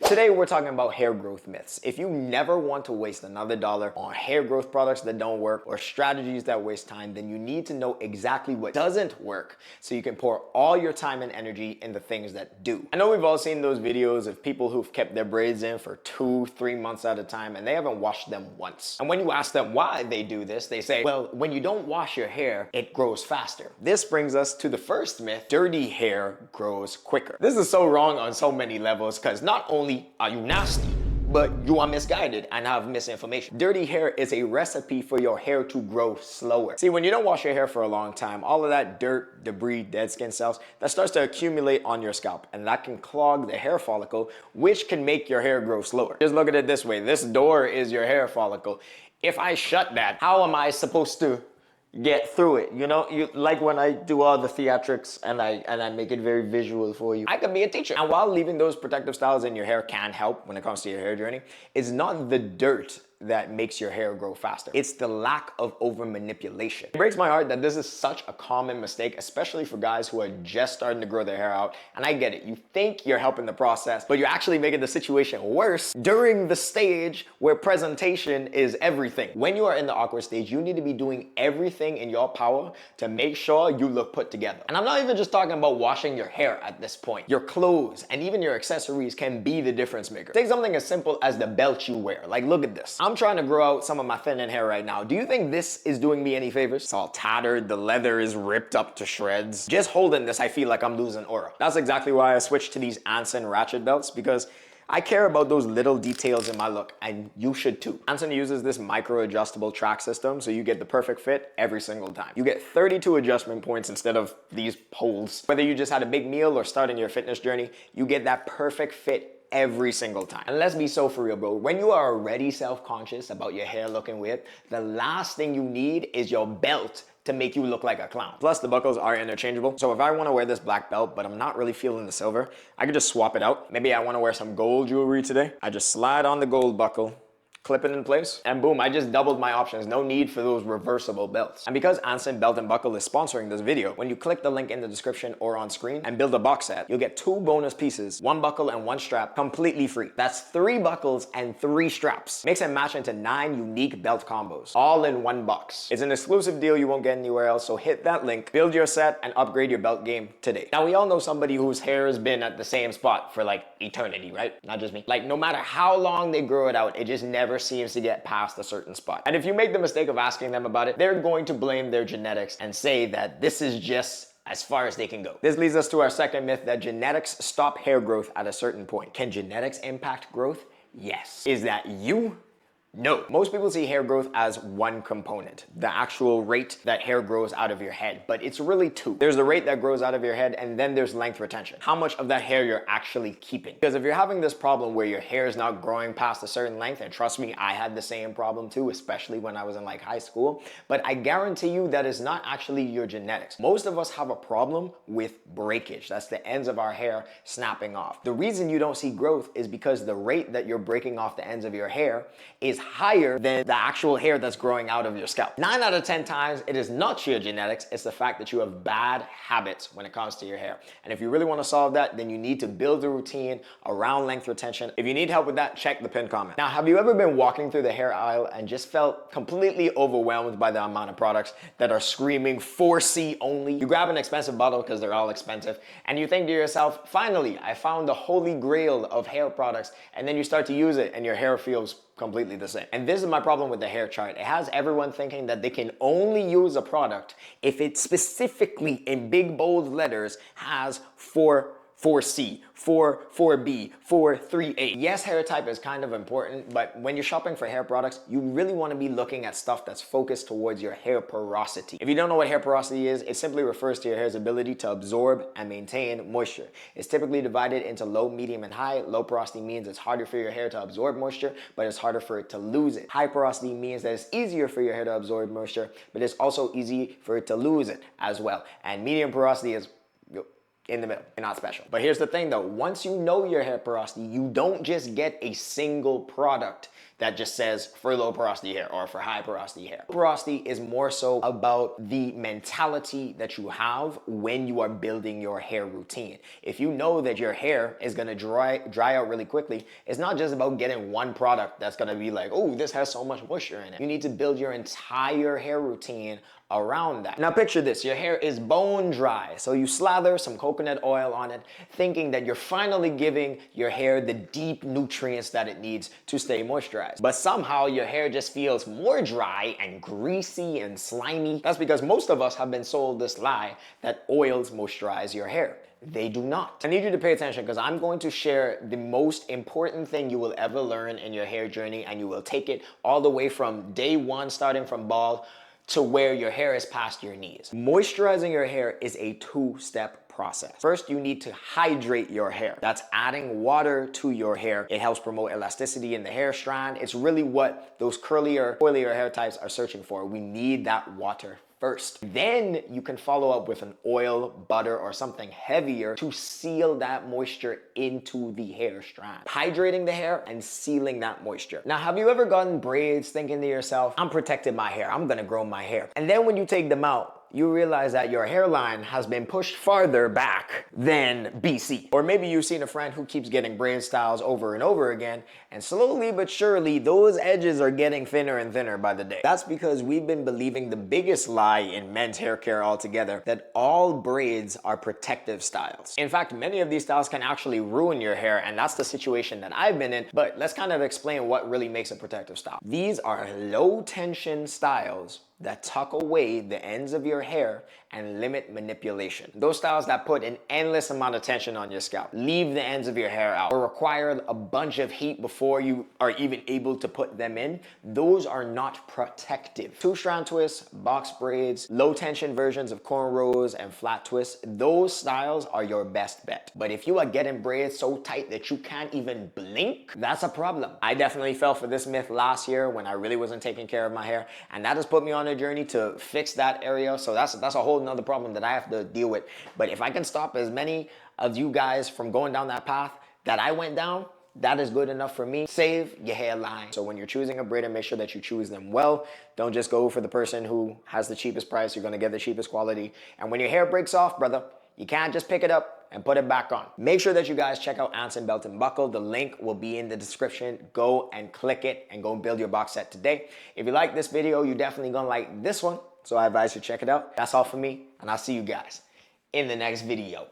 Today we're talking about hair growth myths. If you never want to waste another dollar on hair growth products that don't work or strategies that waste time, then you need to know exactly what doesn't work so you can pour all your time and energy in the things that do. I know we've all seen those videos of people who've kept their braids in for 2-3 months at a time and they haven't washed them once. And when you ask them why they do this, they say, well, when you don't wash your hair, it grows faster. This brings us to the first myth: dirty hair grows quicker. This is so wrong on so many levels, because not only are you nasty, but you are misguided and have misinformation. Dirty hair is a recipe for your hair to grow slower. See, when you don't wash your hair for a long time, all of that dirt, debris, dead skin cells, that starts to accumulate on your scalp, and that can clog the hair follicle, which can make your hair grow slower. Just look at it this way. This door is your hair follicle. If I shut that, how am I supposed to get through it? You know, you like when I do all the theatrics and I make it very visual for you. I could be a teacher. And while leaving those protective styles in your hair can help when it comes to your hair journey, it's not the dirt that makes your hair grow faster. It's the lack of over manipulation. It breaks my heart that this is such a common mistake, especially for guys who are just starting to grow their hair out. And I get it. You think you're helping the process, but you're actually making the situation worse during the stage where presentation is everything. When you are in the awkward stage, you need to be doing everything in your power to make sure you look put together. And I'm not even just talking about washing your hair at this point. Your clothes and even your accessories can be the difference maker. Take something as simple as the belt you wear. Like, look at this. I'm trying to grow out some of my thinning hair right now. Do you think this is doing me any favors? It's all tattered, the leather is ripped up to shreds. Just holding this, I feel like I'm losing aura. That's exactly why I switched to these Anson ratchet belts, because I care about those little details in my look, and you should too. Anson uses this micro adjustable track system, so you get the perfect fit every single time. You get 32 adjustment points instead of these holes. Whether you just had a big meal or starting your fitness journey, you get that perfect fit every single time. And let's be so for real, bro. When you are already self-conscious about your hair looking weird, the last thing you need is your belt to make you look like a clown. Plus, the buckles are interchangeable. So if I want to wear this black belt, but I'm not really feeling the silver, I could just swap it out. Maybe I want to wear some gold jewelry today. I just slide on the gold buckle, clip it in place, and boom, I just doubled my options. No need for those reversible belts. And because Anson Belt and Buckle is sponsoring this video, when you click the link in the description or on screen and build a box set, you'll get 2 bonus pieces, 1 buckle and 1 strap, completely free. That's 3 buckles and 3 straps. Mix and match into 9 unique belt combos, all in 1 box. It's an exclusive deal you won't get anywhere else, so hit that link, build your set, and upgrade your belt game today. Now, we all know somebody whose hair has been at the same spot for like eternity, right? Not just me. Like, no matter how long they grow it out, it just never seems to get past a certain spot. And if you make the mistake of asking them about it, they're going to blame their genetics and say that this is just as far as they can go. This leads us to our second myth, that genetics stop hair growth at a certain point. Can genetics impact growth? Yes. Is that you? No. Most people see hair growth as one component, the actual rate that hair grows out of your head, but it's really 2. There's the rate that grows out of your head, and then there's length retention. How much of that hair you're actually keeping. Because if you're having this problem where your hair is not growing past a certain length, and trust me, I had the same problem too, especially when I was in like high school, but I guarantee you that is not actually your genetics. Most of us have a problem with breakage. That's the ends of our hair snapping off. The reason you don't see growth is because the rate that you're breaking off the ends of your hair is higher than the actual hair that's growing out of your scalp. 9 out of 10 times, it is not your genetics, it's the fact that you have bad habits when it comes to your hair. And if you really want to solve that, then you need to build a routine around length retention. If you need help with that, check the pinned comment. Now, have you ever been walking through the hair aisle and just felt completely overwhelmed by the amount of products that are screaming 4C only? You grab an expensive bottle because they're all expensive, and you think to yourself, finally, I found the holy grail of hair products, and then you start to use it and your hair feels completely the same. And this is my problem with the hair chart. It has everyone thinking that they can only use a product if it specifically in big bold letters has 4C, 4B, 3A. Yes, hair type is kind of important, but when you're shopping for hair products, you really want to be looking at stuff that's focused towards your hair porosity. If you don't know what hair porosity is, it simply refers to your hair's ability to absorb and maintain moisture. It's typically divided into low, medium, and high. Low porosity means it's harder for your hair to absorb moisture, but it's harder for it to lose it. High porosity means that it's easier for your hair to absorb moisture, but it's also easy for it to lose it as well. And medium porosity is in the middle. You're not special. But here's the thing though, once you know your hair porosity, you don't just get a single product that just says for low porosity hair or for high porosity hair. Porosity is more so about the mentality that you have when you are building your hair routine. If you know that your hair is gonna dry out really quickly, it's not just about getting one product that's gonna be like, oh, this has so much moisture in it. You need to build your entire hair routine around that. Now picture this, your hair is bone dry, so you slather some coconut oil on it, thinking that you're finally giving your hair the deep nutrients that it needs to stay moisturized. But somehow your hair just feels more dry and greasy and slimy. That's because most of us have been sold this lie that oils moisturize your hair. They do not. I need you to pay attention because I'm going to share the most important thing you will ever learn in your hair journey, and you will take it all the way from day one, starting from bald, to where your hair is past your knees. Moisturizing your hair is a two-step process. First, you need to hydrate your hair. That's adding water to your hair. It helps promote elasticity in the hair strand. It's really what those curlier, oilier hair types are searching for. We need that water first. Then you can follow up with an oil, butter, or something heavier to seal that moisture into the hair strand. Hydrating the hair and sealing that moisture. Now, have you ever gotten braids thinking to yourself, I'm protecting my hair, I'm gonna grow my hair. And then when you take them out, you realize that your hairline has been pushed farther back than BC. Or maybe you've seen a friend who keeps getting braid styles over and over again, and slowly but surely, those edges are getting thinner and thinner by the day. That's because we've been believing the biggest lie in men's hair care altogether, that all braids are protective styles. In fact, many of these styles can actually ruin your hair, and that's the situation that I've been in, but let's kind of explain what really makes a protective style. These are low tension styles that tuck away the ends of your hair and limit manipulation. Those styles that put an endless amount of tension on your scalp, leave the ends of your hair out, or require a bunch of heat before you are even able to put them in, those are not protective. Two-strand twists, box braids, low tension versions of cornrows and flat twists, those styles are your best bet. But if you are getting braids so tight that you can't even blink, that's a problem. I definitely fell for this myth last year when I really wasn't taking care of my hair, and that has put me on a journey to fix that area. So that's a whole nother problem that I have to deal with. But if I can stop as many of you guys from going down that path that I went down, that is good enough for me. Save your hairline. So when you're choosing a braider, make sure that you choose them well. Don't just go for the person who has the cheapest price. You're gonna get the cheapest quality. And when your hair breaks off, brother, you can't just pick it up and put it back on. Make sure that you guys check out Anson Belt and Buckle. The link will be in the description. Go and click it and go build your box set today. If you like this video, you're definitely gonna like this one. So I advise you check it out. That's all for me, and I'll see you guys in the next video.